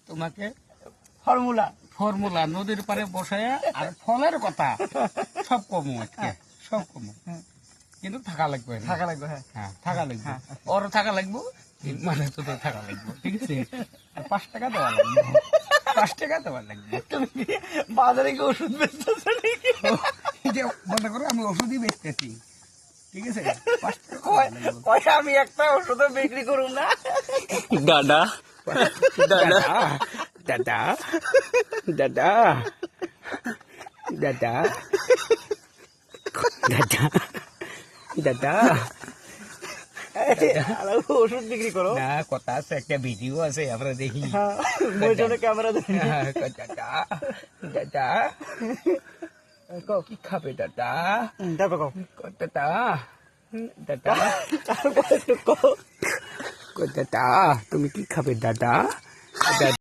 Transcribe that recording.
তোমাকে ফর্মুলা নদীর পারে বসায় আর ফলের কথা সব কমু আজকে সব কমু কিন্তু থাকা লাগবে হ্যাঁ থাকা লাগবে ওর থাকা লাগবে মানে তো থাকা লাগবে ঠিক আছে 5 টাকা দেওয়া লাগবে 5 টাকা দেওয়া লাগবে তুমি বাজারে কি ওষুধ বেচতেছো নাকি? যে মনে করো আমি ওষুধই বেচতেছি ঠিক আছে 5 টাকা কয় আমি একটা ওষুধ বিক্রি করুম না। দাদা দাদা দাদা দাদা দাদা দাদা দাদা ওষুধ বিক্রি করো না কথা আছে একটা ভিডিও আছে আমরা দেখি ক্যামেরা দাদা দাদা কি খাবে দাদা দাদা দাদা দাদা তুমি কি খাবে দাদা